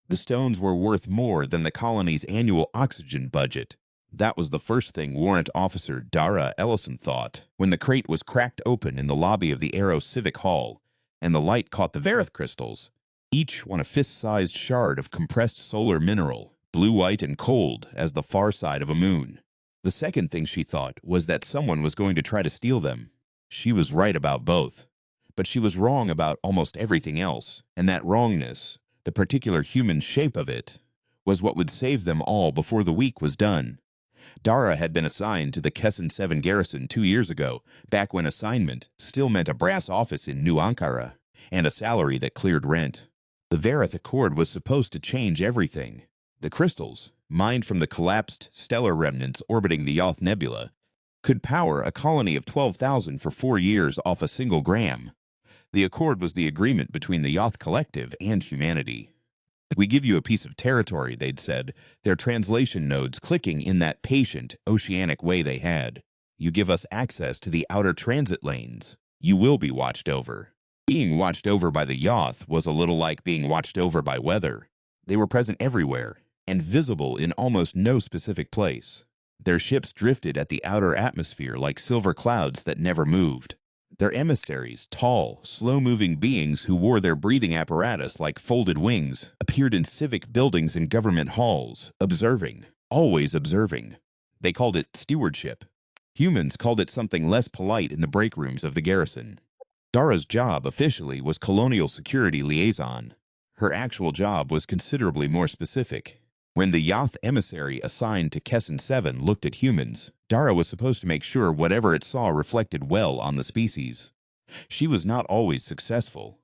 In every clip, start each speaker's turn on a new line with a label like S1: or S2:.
S1: The stones were worth more than the colony's annual oxygen budget. That was the first thing Warrant Officer Dara Ellison thought when the crate was cracked open in the lobby of the Aero Civic Hall, and the light caught the Verith crystals, each one a fist-sized shard of compressed solar mineral, blue-white and cold as the far side of a moon. The second thing she thought was that someone was going to try to steal them. She was right about both, but she was wrong about almost everything else, and that wrongness, the particular human shape of it, was what would save them all before the week was done. Dara had been assigned to the Kessin 7 garrison 2 years ago, back when assignment still meant a brass office in New Ankara, and a salary that cleared rent. The Verith Accord was supposed to change everything. The crystals, mined from the collapsed stellar remnants orbiting the Yoth Nebula, could power a colony of 12,000 for 4 years off a single gram. The Accord was the agreement between the Yoth Collective and humanity. "We give you a piece of territory," they'd said, their translation nodes clicking in that patient, oceanic way they had. "You give us access to the outer transit lanes. You will be watched over." Being watched over by the Yoth was a little like being watched over by weather. They were present everywhere, and visible in almost no specific place. Their ships drifted at the outer atmosphere like silver clouds that never moved. Their emissaries, tall, slow-moving beings who wore their breathing apparatus like folded wings, appeared in civic buildings and government halls, observing, always observing. They called it stewardship. Humans called it something less polite in the break rooms of the garrison. Dara's job, officially, was Colonial Security Liaison. Her actual job was considerably more specific. When the Yoth emissary assigned to Kessin 7 looked at humans, Dara was supposed to make sure whatever it saw reflected well on the species. She was not always successful.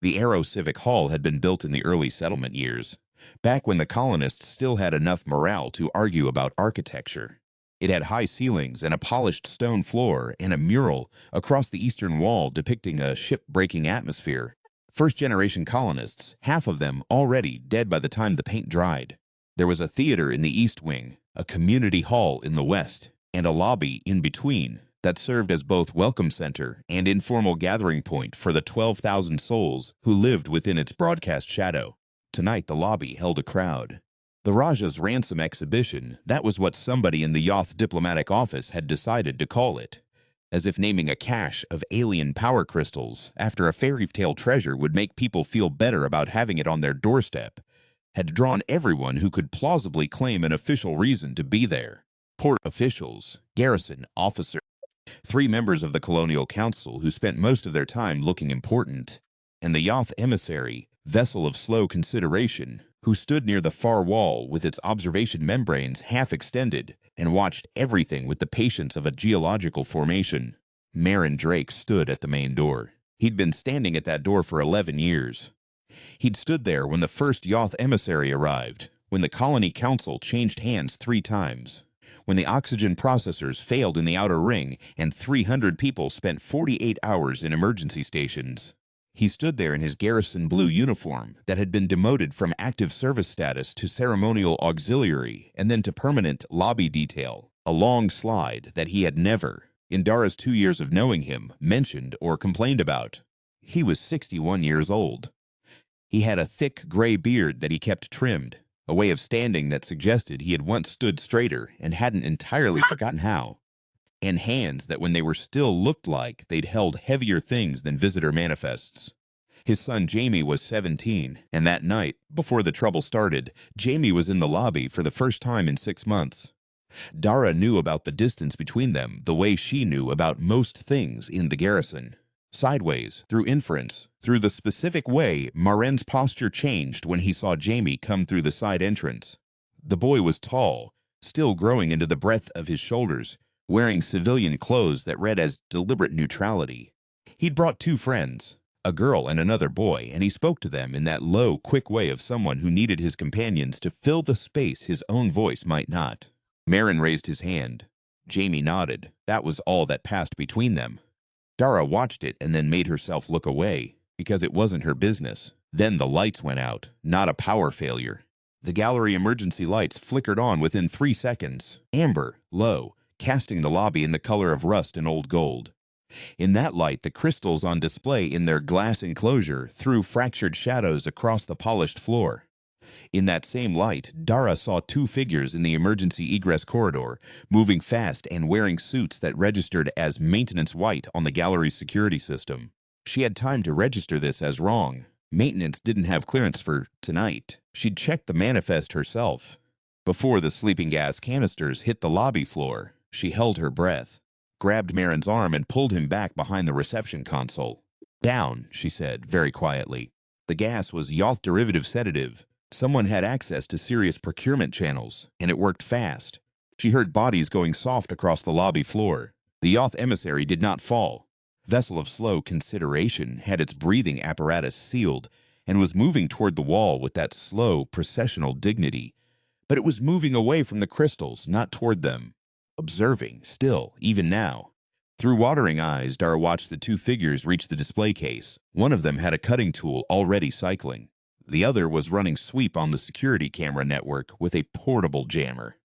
S1: The Aero Civic Hall had been built in the early settlement years, back when the colonists still had enough morale to argue about architecture. It had high ceilings and a polished stone floor and a mural across the eastern wall depicting a ship-breaking atmosphere. First-generation colonists, half of them already dead by the time the paint dried. There was a theater in the east wing, a community hall in the west, and a lobby in between that served as both welcome center and informal gathering point for the 12,000 souls who lived within its broadcast shadow. Tonight the lobby held a crowd. The Raja's ransom exhibition, that was what somebody in the Yoth diplomatic office had decided to call it, as if naming a cache of alien power crystals after a fairy tale treasure would make people feel better about having it on their doorstep, had drawn everyone who could plausibly claim an official reason to be there. Port officials, garrison officers, 3 members of the Colonial Council who spent most of their time looking important, and the Yoth emissary, vessel of slow consideration, who stood near the far wall with its observation membranes half extended and watched everything with the patience of a geological formation. Marin Drake stood at the main door. He'd been standing at that door for 11 years. He'd stood there when the first Yoth emissary arrived, when the Colony Council changed hands 3 times, when the oxygen processors failed in the outer ring and 300 people spent 48 hours in emergency stations. He stood there in his garrison blue uniform that had been demoted from active service status to ceremonial auxiliary and then to permanent lobby detail, a long slide that he had never, in Dara's 2 years of knowing him, mentioned or complained about. He was 61 years old. He had a thick gray beard that he kept trimmed, a way of standing that suggested he had once stood straighter and hadn't entirely forgotten how, and hands that when they were still looked like they'd held heavier things than visitor manifests. His son Jamie was 17, and that night, before the trouble started, Jamie was in the lobby for the first time in 6 months. Dara knew about the distance between them the way she knew about most things in the garrison. Sideways, through inference, through the specific way Maren's posture changed when he saw Jamie come through the side entrance. The boy was tall, still growing into the breadth of his shoulders, wearing civilian clothes that read as deliberate neutrality. He'd brought 2 friends, a girl and another boy, and he spoke to them in that low, quick way of someone who needed his companions to fill the space his own voice might not. Marin raised his hand. Jamie nodded. That was all that passed between them. Dara watched it and then made herself look away, because it wasn't her business. Then the lights went out, not a power failure. The gallery emergency lights flickered on within 3 seconds, amber, low, casting the lobby in the color of rust and old gold. In that light, the crystals on display in their glass enclosure threw fractured shadows across the polished floor. In that same light, Dara saw two figures in the emergency egress corridor, moving fast and wearing suits that registered as Maintenance White on the gallery's security system. She had time to register this as wrong. Maintenance didn't have clearance for tonight. She'd checked the manifest herself. Before the sleeping gas canisters hit the lobby floor, she held her breath, grabbed Marin's arm and pulled him back behind the reception console. "Down," she said, very quietly. The gas was Yoth derivative sedative. Someone had access to serious procurement channels, and it worked fast. She heard bodies going soft across the lobby floor. The Yoth emissary did not fall. Vessel of slow consideration had its breathing apparatus sealed and was moving toward the wall with that slow, processional dignity. But it was moving away from the crystals, not toward them. Observing, still, even now. Through watering eyes, Dara watched the two figures reach the display case. One of them had a cutting tool already cycling. The other was running sweep on the security camera network with a portable jammer.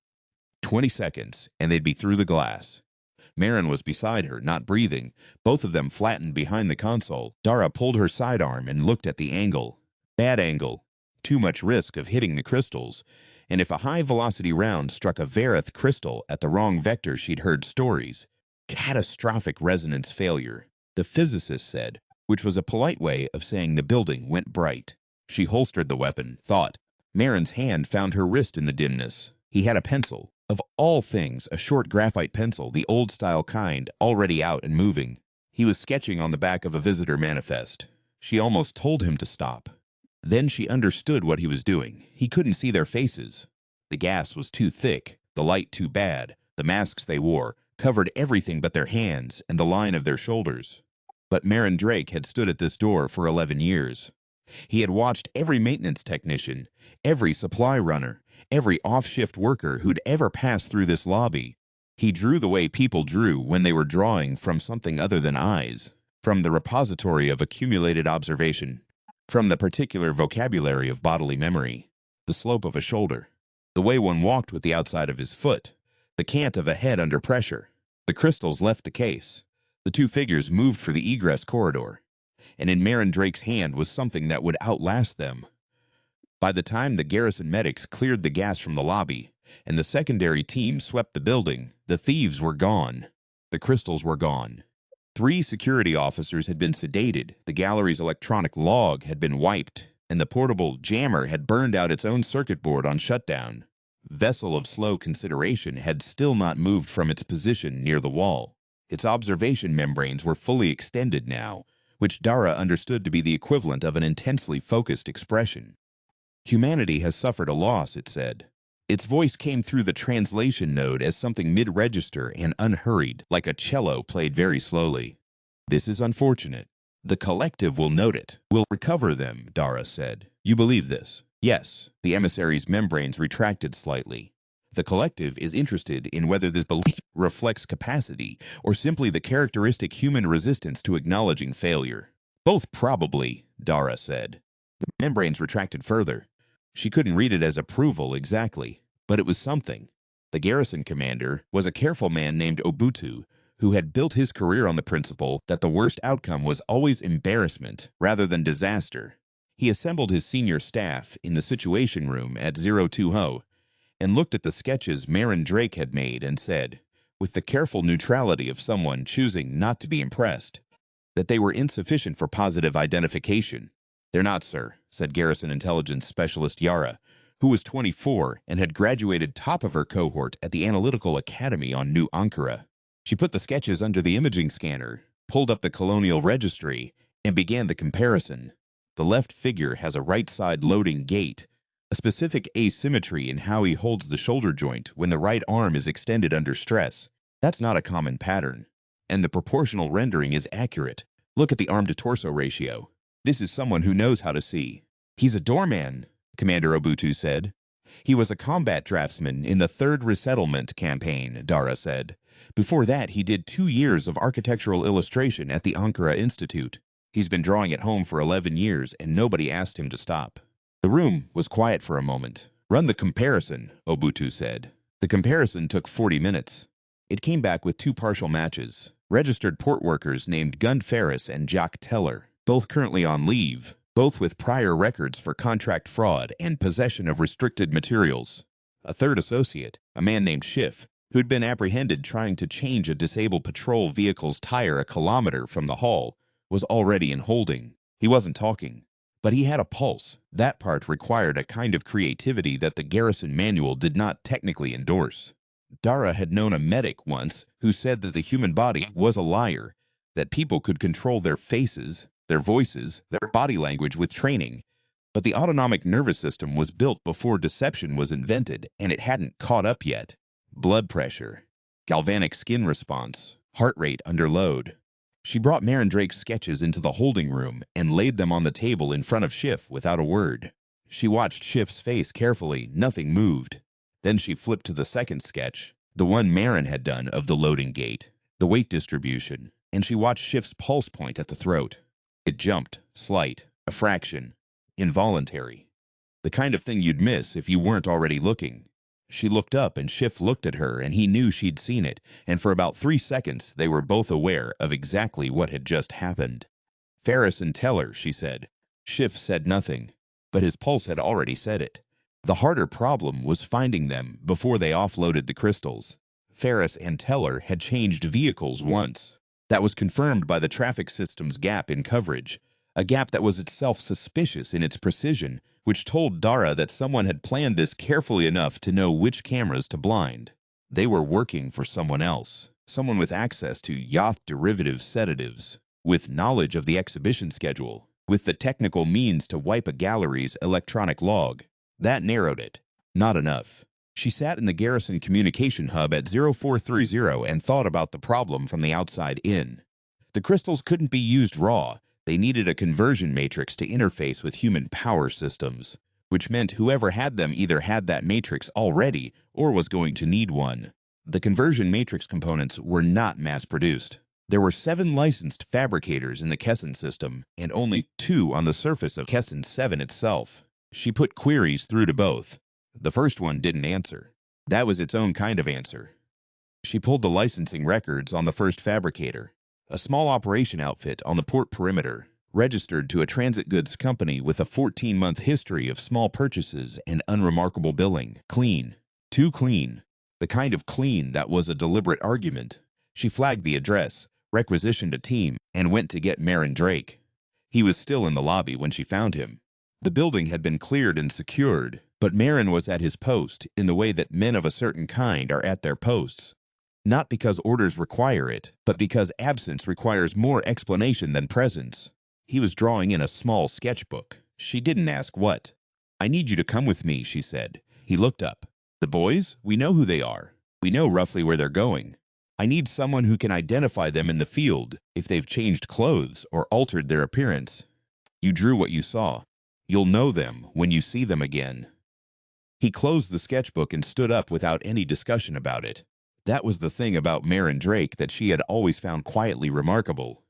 S1: 20 seconds, and they'd be through the glass. Marin was beside her, not breathing, both of them flattened behind the console. Dara pulled her sidearm and looked at the angle. Bad angle. Too much risk of hitting the crystals. And if a high-velocity round struck a Vareth crystal at the wrong vector, she'd heard stories. Catastrophic resonance failure, the physicist said, which was a polite way of saying the building went bright. She holstered the weapon, thought. Marin's hand found her wrist in the dimness. He had a pencil. Of all things, a short graphite pencil, the old-style kind, already out and moving. He was sketching on the back of a visitor manifest. She almost told him to stop. Then she understood what he was doing. He couldn't see their faces. The gas was too thick, the light too bad. The masks they wore covered everything but their hands and the line of their shoulders. But Marin Drake had stood at this door for 11 years. He had watched every maintenance technician, every supply runner, every off-shift worker who'd ever passed through this lobby. He drew the way people drew when they were drawing from something other than eyes, from the repository of accumulated observation, from the particular vocabulary of bodily memory, the slope of a shoulder, the way one walked with the outside of his foot, the cant of a head under pressure. The crystals left the case. The two figures moved for the egress corridor, and in Marin Drake's hand was something that would outlast them. By the time the garrison medics cleared the gas from the lobby, and the secondary team swept the building, the thieves were gone. The crystals were gone. 3 security officers had been sedated, the gallery's electronic log had been wiped, and the portable jammer had burned out its own circuit board on shutdown. Vessel of slow consideration had still not moved from its position near the wall. Its observation membranes were fully extended now, which Dara understood to be the equivalent of an intensely focused expression. Humanity has suffered a loss, it said. Its voice came through the translation node as something mid-register and unhurried, like a cello played very slowly. This is unfortunate. The collective will note it. Will recover them, Dara said. You believe this? Yes. The emissary's membranes retracted slightly. The collective is interested in whether this belief reflects capacity or simply the characteristic human resistance to acknowledging failure. Both probably, Dara said. The membranes retracted further. She couldn't read it as approval exactly, but it was something. The garrison commander was a careful man named Obutu, who had built his career on the principle that the worst outcome was always embarrassment rather than disaster. He assembled his senior staff in the Situation Room at 020 and looked at the sketches Marin Drake had made and said, with the careful neutrality of someone choosing not to be impressed, that they were insufficient for positive identification. "They're not, sir," said Garrison Intelligence Specialist Yara, who was 24 and had graduated top of her cohort at the Analytical Academy on New Ankara. She put the sketches under the imaging scanner, pulled up the colonial registry, and began the comparison. The left figure has a right-side loading gait, a specific asymmetry in how he holds the shoulder joint when the right arm is extended under stress. That's not a common pattern. And the proportional rendering is accurate. Look at the arm-to-torso ratio. This is someone who knows how to see. "He's a doorman," Commander Obutu said. "He was a combat draftsman in the 3rd Resettlement campaign," Dara said. "Before that, he did 2 years of architectural illustration at the Ankara Institute. He's been drawing at home for 11 years, and nobody asked him to stop." The room was quiet for a moment. "Run the comparison," Obutu said. The comparison took 40 minutes. It came back with 2 partial matches. Registered port workers named Gund Ferris and Jock Teller, both currently on leave, both with prior records for contract fraud and possession of restricted materials. A third associate, a man named Schiff, who'd been apprehended trying to change a disabled patrol vehicle's tire a kilometer from the hall, was already in holding. He wasn't talking, but he had a pulse. That part required a kind of creativity that the garrison manual did not technically endorse. Dara had known a medic once who said that the human body was a liar, that people could control their faces, their voices, their body language with training. But the autonomic nervous system was built before deception was invented, and it hadn't caught up yet. Blood pressure, galvanic skin response, heart rate under load. She brought Marendrake's sketches into the holding room and laid them on the table in front of Schiff without a word. She watched Schiff's face carefully. Nothing moved. Then she flipped to the second sketch, the one Maren had done of the loading gate, the weight distribution, and she watched Schiff's pulse point at the throat. It jumped, slight, a fraction, involuntary. The kind of thing you'd miss if you weren't already looking. She looked up and Schiff looked at her, and he knew she'd seen it, and for about 3 seconds they were both aware of exactly what had just happened. "Ferris and Teller," she said. Schiff said nothing, but his pulse had already said it. The harder problem was finding them before they offloaded the crystals. Ferris and Teller had changed vehicles once. That was confirmed by the traffic system's gap in coverage, a gap that was itself suspicious in its precision, which told Dara that someone had planned this carefully enough to know which cameras to blind. They were working for someone else, someone with access to Yoth derivative sedatives, with knowledge of the exhibition schedule, with the technical means to wipe a gallery's electronic log. That narrowed it. Not enough. She sat in the garrison communication hub at 0430 and thought about the problem from the outside in. The crystals couldn't be used raw. They needed a conversion matrix to interface with human power systems, which meant whoever had them either had that matrix already or was going to need one. The conversion matrix components were not mass-produced. There were 7 licensed fabricators in the Kessin system, and only 2 on the surface of Kessin 7 itself. She put queries through to both. The first one didn't answer. That was its own kind of answer. She pulled the licensing records on the first fabricator, a small operation outfit on the port perimeter, registered to a transit goods company with a 14-month history of small purchases and unremarkable billing. Clean. Too clean. The kind of clean that was a deliberate argument. She flagged the address, requisitioned a team, and went to get Marendrake. He was still in the lobby when she found him. The building had been cleared and secured, but Maren was at his post in the way that men of a certain kind are at their posts. Not because orders require it, but because absence requires more explanation than presence. He was drawing in a small sketchbook. She didn't ask what. "I need you to come with me," she said. He looked up. "The boys? We know who they are. We know roughly where they're going. I need someone who can identify them in the field if they've changed clothes or altered their appearance. You drew what you saw. You'll know them when you see them again." He closed the sketchbook and stood up without any discussion about it. That was the thing about Marendrake that she had always found quietly remarkable.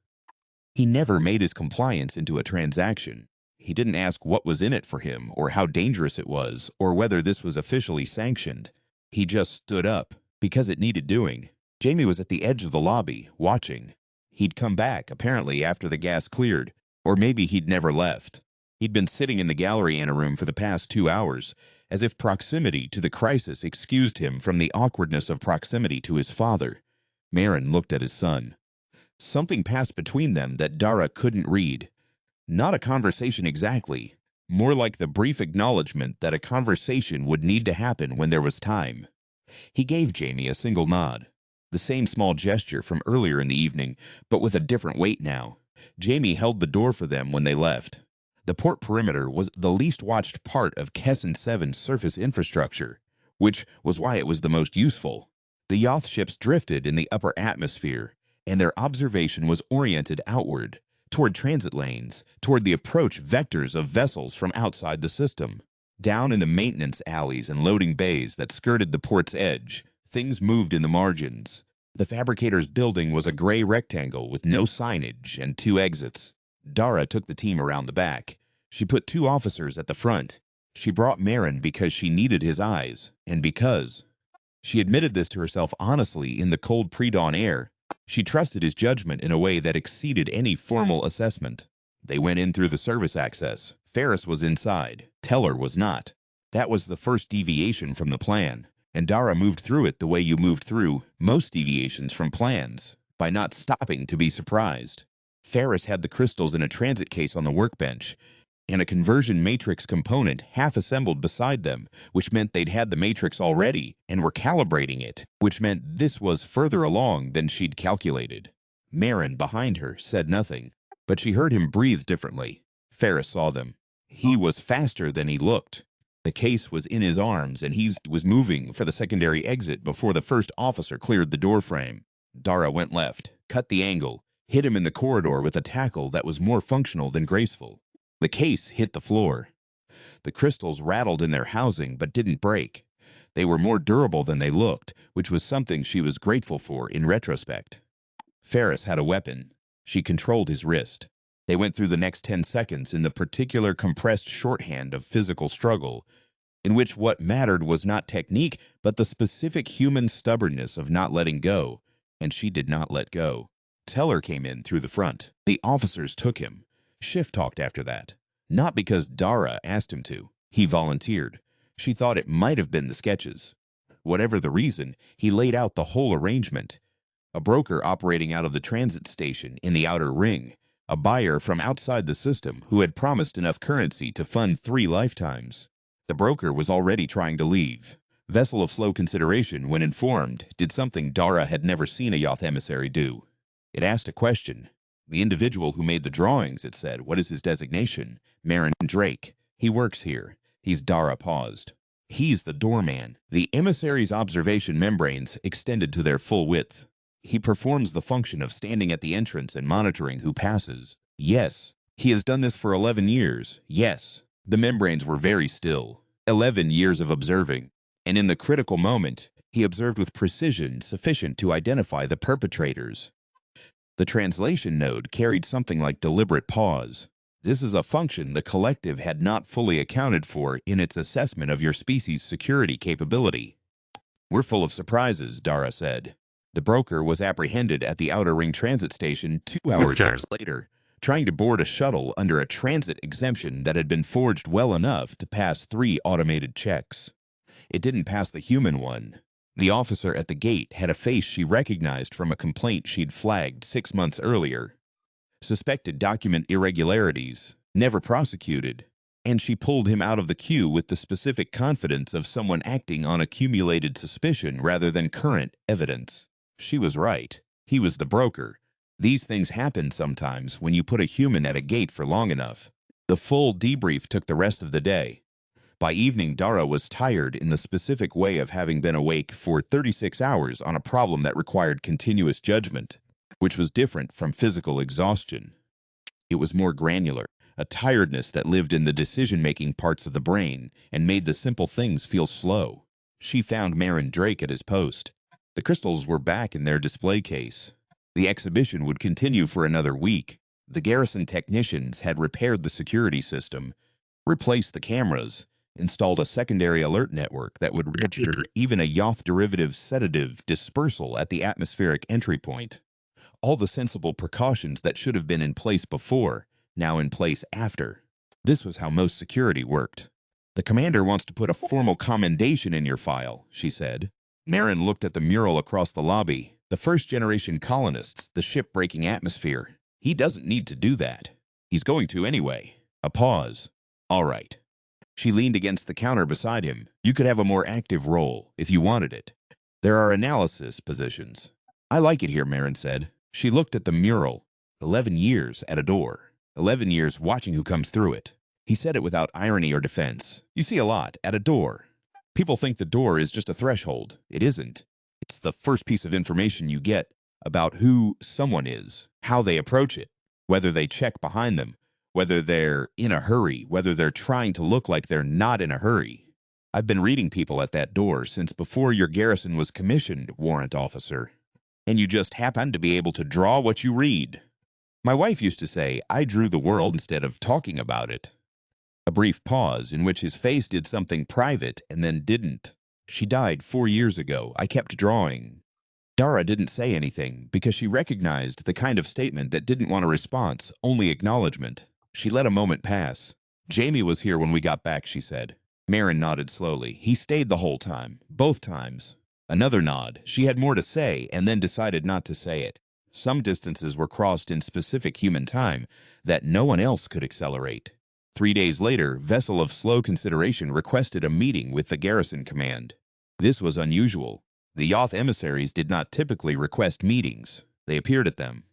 S1: He never made his compliance into a transaction. He didn't ask what was in it for him, or how dangerous it was, or whether this was officially sanctioned. He just stood up, because it needed doing. Jamie was at the edge of the lobby, watching. He'd come back, apparently, after the gas cleared, or maybe he'd never left. He'd been sitting in the gallery anteroom for the past 2 hours, as if proximity to the crisis excused him from the awkwardness of proximity to his father. Maren looked at his son. Something passed between them that Dara couldn't read. Not a conversation exactly, more like the brief acknowledgement that a conversation would need to happen when there was time. He gave Jamie a single nod, the same small gesture from earlier in the evening, but with a different weight now. Jamie held the door for them when they left. The port perimeter was the least watched part of Kessin 7's surface infrastructure, which was why it was the most useful. The Yoth ships drifted in the upper atmosphere, and their observation was oriented outward, toward transit lanes, toward the approach vectors of vessels from outside the system. Down in the maintenance alleys and loading bays that skirted the port's edge, things moved in the margins. The fabricator's building was a gray rectangle with no signage and 2 exits. Dara took the team around the back. She put 2 officers at the front. She brought Maren because she needed his eyes, and because she admitted this to herself honestly in the cold pre-dawn air. She trusted his judgment in a way that exceeded any formal assessment. They went in through the service access. Ferris was inside. Teller was not. That was the first deviation from the plan, and Dara moved through it the way you moved through most deviations from plans, by not stopping to be surprised. Ferris had the crystals in a transit case on the workbench, and a conversion matrix component half-assembled beside them, which meant they'd had the matrix already and were calibrating it, which meant this was further along than she'd calculated. Marin, behind her, said nothing, but she heard him breathe differently. Ferris saw them. He was faster than he looked. The case was in his arms, and he was moving for the secondary exit before the first officer cleared the doorframe. Dara went left, cut the angle, hit him in the corridor with a tackle that was more functional than graceful. The case hit the floor. The crystals rattled in their housing but didn't break. They were more durable than they looked, which was something she was grateful for in retrospect. Ferris had a weapon. She controlled his wrist. They went through the next 10 seconds in the particular compressed shorthand of physical struggle, in which what mattered was not technique, but the specific human stubbornness of not letting go, and she did not let go. Teller came in through the front. The officers took him. Schiff talked after that. Not because Dara asked him to. He volunteered. She thought it might have been the sketches. Whatever the reason, he laid out the whole arrangement. A broker operating out of the transit station in the outer ring. A buyer from outside the system who had promised enough currency to fund 3 lifetimes. The broker was already trying to leave. Vessel of slow consideration, when informed, did something Dara had never seen a Yoth emissary do. It asked a question. The individual who made the drawings, it said, what is his designation? Marin Drake. He works here. Dara paused. He's the doorman. The emissary's observation membranes extended to their full width. He performs the function of standing at the entrance and monitoring who passes. Yes. He has done this for 11 years. Yes. The membranes were very still. 11 years of observing. And in the critical moment, he observed with precision sufficient to identify the perpetrators. The translation node carried something like deliberate pause. This is a function the collective had not fully accounted for in its assessment of your species' security capability. We're full of surprises, Dara said. The broker was apprehended at the Outer Ring transit station 2 hours later, trying to board a shuttle under a transit exemption that had been forged well enough to pass 3 automated checks. It didn't pass the human one. The officer at the gate had a face she recognized from a complaint she'd flagged 6 months earlier. Suspected document irregularities, never prosecuted, and she pulled him out of the queue with the specific confidence of someone acting on accumulated suspicion rather than current evidence. She was right. He was the broker. These things happen sometimes when you put a human at a gate for long enough. The full debrief took the rest of the day. By evening, Dara was tired in the specific way of having been awake for 36 hours on a problem that required continuous judgment, which was different from physical exhaustion. It was more granular, a tiredness that lived in the decision-making parts of the brain and made the simple things feel slow. She found Marin Drake at his post. The crystals were back in their display case. The exhibition would continue for another week. The garrison technicians had repaired the security system, replaced the cameras, installed a secondary alert network that would register even a Yoth derivative sedative dispersal at the atmospheric entry point. All the sensible precautions that should have been in place before, now in place after. This was how most security worked. The commander wants to put a formal commendation in your file, she said. Marin looked at the mural across the lobby. The first-generation colonists, the ship-breaking atmosphere. He doesn't need to do that. He's going to anyway. A pause. All right. She leaned against the counter beside him. You could have a more active role, if you wanted it. There are analysis positions. I like it here, Marin said. She looked at the mural. 11 years at a door. 11 years watching who comes through it. He said it without irony or defense. You see a lot at a door. People think the door is just a threshold. It isn't. It's the first piece of information you get about who someone is, how they approach it, whether they check behind them, whether they're in a hurry, whether they're trying to look like they're not in a hurry. I've been reading people at that door since before your garrison was commissioned, warrant officer. And you just happen to be able to draw what you read. My wife used to say, I drew the world instead of talking about it. A brief pause in which his face did something private and then didn't. She died 4 years ago. I kept drawing. Dara didn't say anything because she recognized the kind of statement that didn't want a response, only acknowledgement. She let a moment pass. Jamie was here when we got back, she said. Marin nodded slowly. He stayed the whole time, both times. Another nod. She had more to say and then decided not to say it. Some distances were crossed in specific human time that no one else could accelerate. 3 days later, Vessel of Slow Consideration requested a meeting with the garrison command. This was unusual. The Yoth emissaries did not typically request meetings. They appeared at them.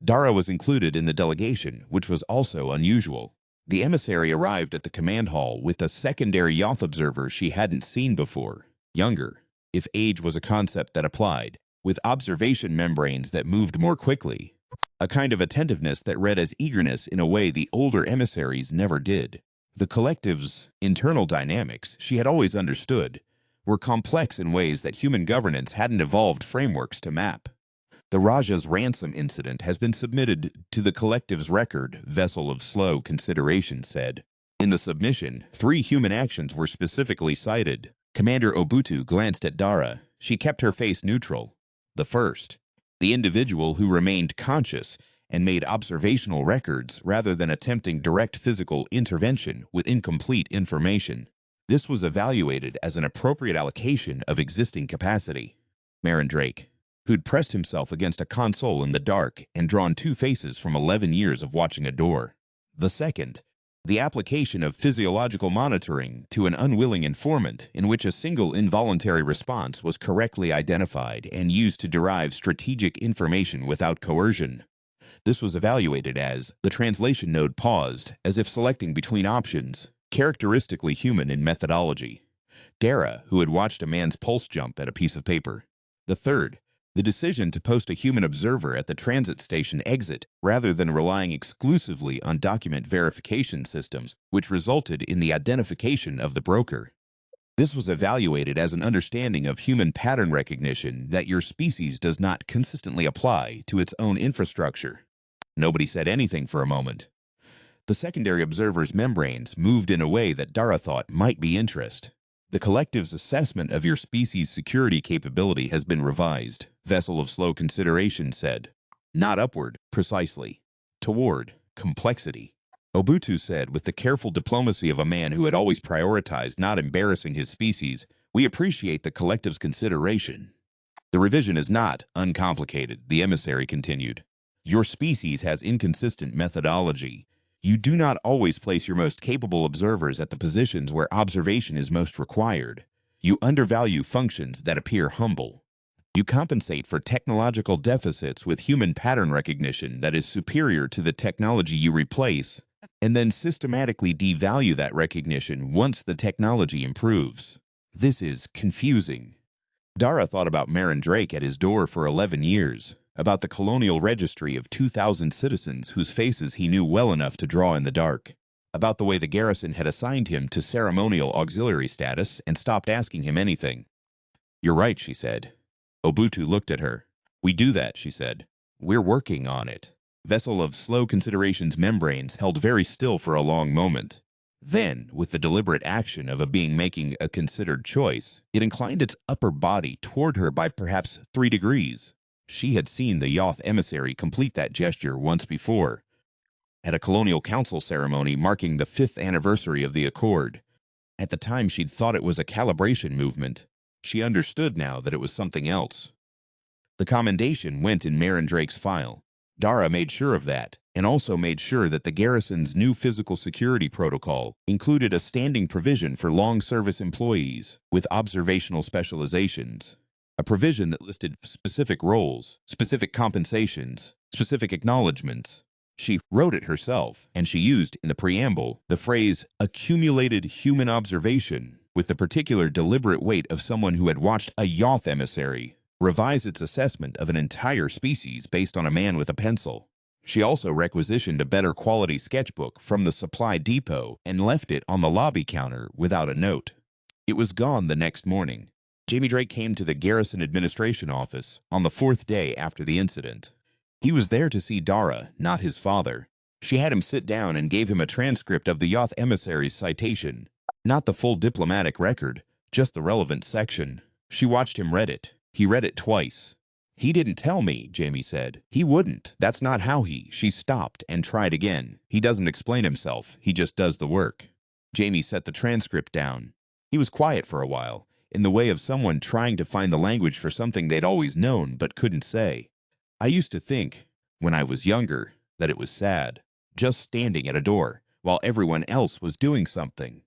S1: Dara was included in the delegation, which was also unusual. The emissary arrived at the command hall with a secondary Yoth observer she hadn't seen before, younger, if age was a concept that applied, with observation membranes that moved more quickly, a kind of attentiveness that read as eagerness in a way the older emissaries never did. The collective's internal dynamics, she had always understood, were complex in ways that human governance hadn't evolved frameworks to map. The Raja's ransom incident has been submitted to the collective's record, Vessel of Slow Consideration said. In the submission, 3 human actions were specifically cited. Commander Obutu glanced at Dara. She kept her face neutral. The first, the individual who remained conscious and made observational records rather than attempting direct physical intervention with incomplete information. This was evaluated as an appropriate allocation of existing capacity. Marin Drake, who'd pressed himself against a console in the dark and drawn 2 faces from 11 years of watching a door. The second, the application of physiological monitoring to an unwilling informant in which a single involuntary response was correctly identified and used to derive strategic information without coercion. This was evaluated as the translation node paused, as if selecting between options, characteristically human in methodology. Dara, who had watched a man's pulse jump at a piece of paper. The third, the decision to post a human observer at the transit station exit rather than relying exclusively on document verification systems, which resulted in the identification of the broker. This was evaluated as an understanding of human pattern recognition that your species does not consistently apply to its own infrastructure. Nobody said anything for a moment. The secondary observer's membranes moved in a way that Dara thought might be interest. The collective's assessment of your species' security capability has been revised, Vessel of Slow Consideration said. Not upward, precisely. Toward complexity. Obutu said with the careful diplomacy of a man who had always prioritized not embarrassing his species, "We appreciate the collective's consideration." The revision is not uncomplicated, the emissary continued. Your species has inconsistent methodology. You do not always place your most capable observers at the positions where observation is most required. You undervalue functions that appear humble. You compensate for technological deficits with human pattern recognition that is superior to the technology you replace, and then systematically devalue that recognition once the technology improves. This is confusing. Dara thought about Marin Drake at his door for 11 years. About the colonial registry of 2,000 citizens whose faces he knew well enough to draw in the dark. About the way the garrison had assigned him to ceremonial auxiliary status and stopped asking him anything. You're right, she said. Obutu looked at her. We do that, she said. We're working on it. Vessel of Slow Consideration's membranes held very still for a long moment. Then, with the deliberate action of a being making a considered choice, it inclined its upper body toward her by perhaps 3 degrees. She had seen the Yoth emissary complete that gesture once before, at a colonial council ceremony marking the 5th anniversary of the Accord. At the time she'd thought it was a calibration movement. She understood now that it was something else. The commendation went in Marin Drake's file. Dara made sure of that, and also made sure that the garrison's new physical security protocol included a standing provision for long-service employees with observational specializations. A provision that listed specific roles, specific compensations, specific acknowledgments. She wrote it herself, and she used in the preamble the phrase accumulated human observation with the particular deliberate weight of someone who had watched a Yoth emissary revise its assessment of an entire species based on a man with a pencil. She also requisitioned a better quality sketchbook from the supply depot and left it on the lobby counter without a note. It was gone the next morning. Jamie Drake came to the Garrison Administration office on the 4th day after the incident. He was there to see Dara, not his father. She had him sit down and gave him a transcript of the Yoth emissary's citation. Not the full diplomatic record, just the relevant section. She watched him read it. He read it twice. He didn't tell me, Jamie said. He wouldn't. That's not how he. She stopped and tried again. He doesn't explain himself. He just does the work. Jamie set the transcript down. He was quiet for a while, in the way of someone trying to find the language for something they'd always known but couldn't say. I used to think, when I was younger, that it was sad, just standing at a door, while everyone else was doing something.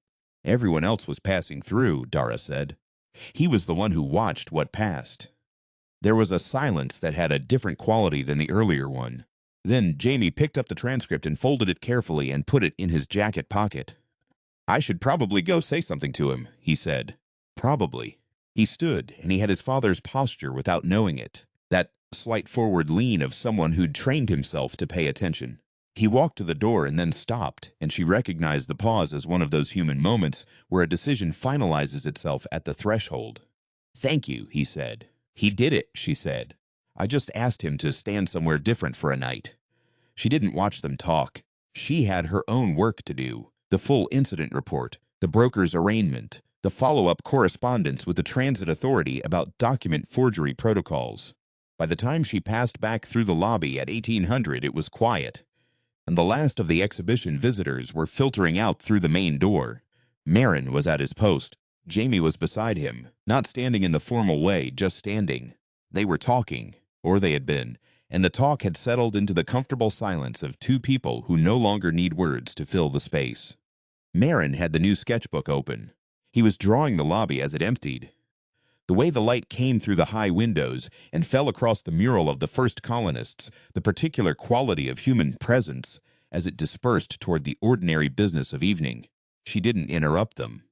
S1: Everyone else was passing through, Dara said. He was the one who watched what passed. There was a silence that had a different quality than the earlier one. Then Jamie picked up the transcript and folded it carefully and put it in his jacket pocket. I should probably go say something to him, he said. Probably. He stood, and he had his father's posture without knowing it, that slight forward lean of someone who'd trained himself to pay attention. He walked to the door and then stopped, and she recognized the pause as one of those human moments where a decision finalizes itself at the threshold. Thank you, he said. He did it, she said. I just asked him to stand somewhere different for a night. She didn't watch them talk. She had her own work to do. The full incident report, the broker's arraignment, the follow-up correspondence with the transit authority about document forgery protocols. By the time she passed back through the lobby at 1800, it was quiet, and the last of the exhibition visitors were filtering out through the main door. Marin was at his post. Jamie was beside him, not standing in the formal way, just standing. They were talking, or they had been, and the talk had settled into the comfortable silence of two people who no longer need words to fill the space. Marin had the new sketchbook open. He was drawing the lobby as it emptied. The way the light came through the high windows and fell across the mural of the first colonists, the particular quality of human presence as it dispersed toward the ordinary business of evening. She didn't interrupt them.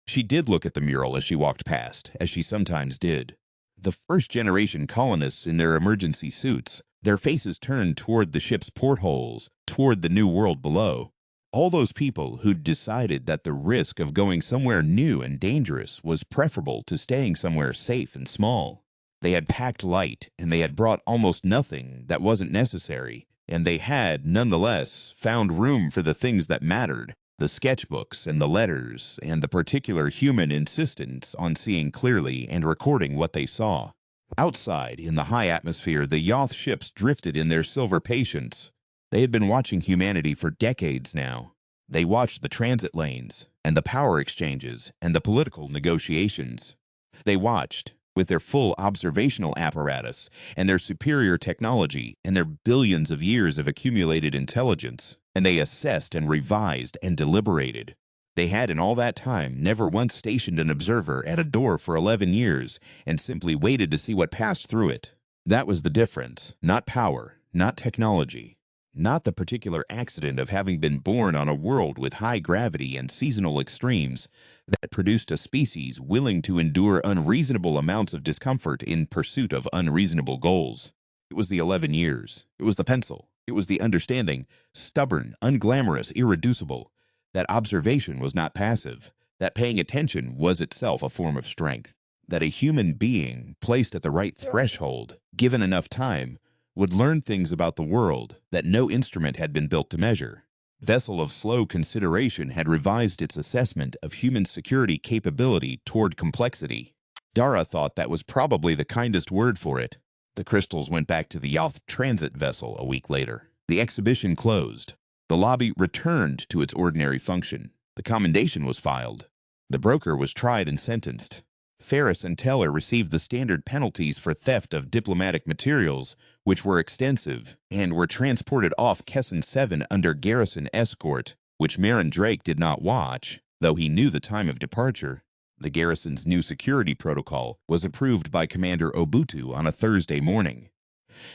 S1: She did look at the mural as she walked past, as she sometimes did. The first-generation colonists in their emergency suits, their faces turned toward the ship's portholes, toward the new world below. All those people who'd decided that the risk of going somewhere new and dangerous was preferable to staying somewhere safe and small. They had packed light, and they had brought almost nothing that wasn't necessary, and they had, nonetheless, found room for the things that mattered. The sketchbooks and the letters and the particular human insistence on seeing clearly and recording what they saw. Outside, in the high atmosphere, the Yoth ships drifted in their silver patience. They had been watching humanity for decades now. They watched the transit lanes and the power exchanges and the political negotiations. They watched, with their full observational apparatus and their superior technology and their billions of years of accumulated intelligence, and they assessed and revised and deliberated. They had in all that time never once stationed an observer at a door for 11 years and simply waited to see what passed through it. That was the difference, not power, not technology, not the particular accident of having been born on a world with high gravity and seasonal extremes that produced a species willing to endure unreasonable amounts of discomfort in pursuit of unreasonable goals. It was the 11 years. It was the pencil. It was the understanding, stubborn, unglamorous, irreducible, that observation was not passive, that paying attention was itself a form of strength, that a human being placed at the right threshold, given enough time, would learn things about the world that no instrument had been built to measure. Vessel of slow consideration had revised its assessment of human security capability toward complexity. Dara thought that was probably the kindest word for it. The crystals went back to the Yoth transit vessel a week later. The exhibition closed. The lobby returned to its ordinary function. The commendation was filed. The broker was tried and sentenced. Ferris and Teller received the standard penalties for theft of diplomatic materials, which were extensive, and were transported off Kesson 7 under garrison escort, which Marin Drake did not watch, though he knew the time of departure. The garrison's new security protocol was approved by Commander Obutu on a Thursday morning.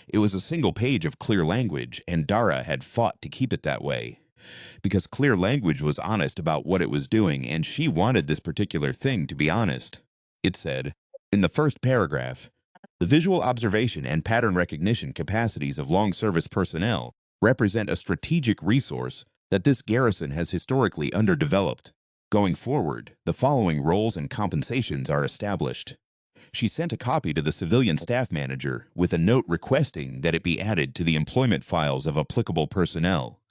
S1: It was a single page of clear language, and Dara had fought to keep it that way, because clear language was honest about what it was doing, and she wanted this particular thing to be honest. It said, in the first paragraph, the visual observation and pattern recognition capacities of long-service personnel represent a strategic resource that this garrison has historically underdeveloped. Going forward, the following roles and compensations are established. She sent a copy to the civilian staff manager with a note requesting that it be added to the employment files of applicable personnel.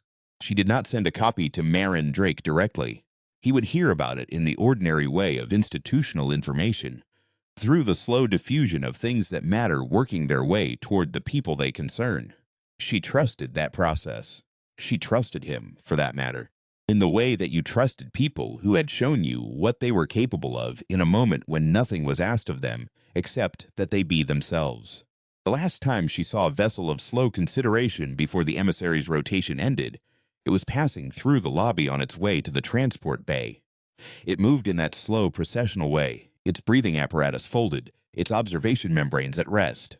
S1: She did not send a copy to Marin Drake directly. He would hear about it in the ordinary way of institutional information. through the slow diffusion of things that matter working their way toward the people they concern. She trusted that process. She trusted him, for that matter, in the way that you trusted people who had shown you what they were capable of in a moment when nothing was asked of them except that they be themselves. The last time she saw a vessel of slow consideration before the emissary's rotation ended, it was passing through the lobby on its way to the transport bay. It moved in that slow processional way, its breathing apparatus folded, its observation membranes at rest.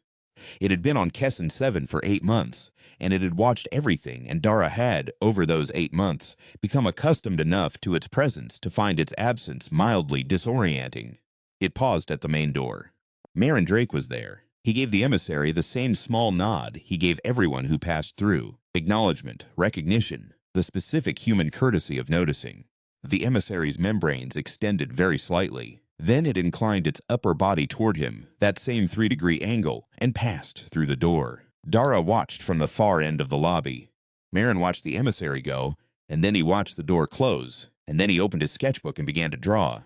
S1: It had been on Kessin 7 for 8 months, and it had watched everything, and Dara had, over those 8 months, become accustomed enough to its presence to find its absence mildly disorienting. It paused at the main door. Marin Drake was there. He gave the emissary the same small nod he gave everyone who passed through, acknowledgement, recognition, the specific human courtesy of noticing. The emissary's membranes extended very slightly. Then it inclined its upper body toward him, that same 3-degree angle, and passed through the door. Dara watched from the far end of the lobby. Marin watched the emissary go, and then he watched the door close, and then he opened his sketchbook and began to draw.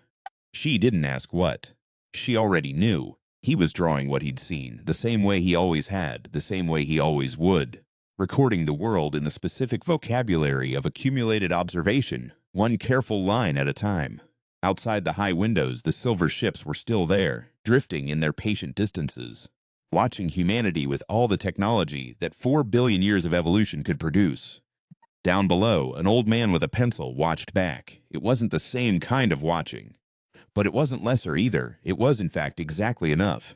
S1: She didn't ask what. She already knew. He was drawing what he'd seen, the same way he always had, the same way he always would, recording the world in the specific vocabulary of accumulated observation, one careful line at a time. Outside the high windows, the silver ships were still there, drifting in their patient distances, watching humanity with all the technology that 4 billion years of evolution could produce. Down below, an old man with a pencil watched back. It wasn't the same kind of watching. But it wasn't lesser either. It was, in fact, exactly enough.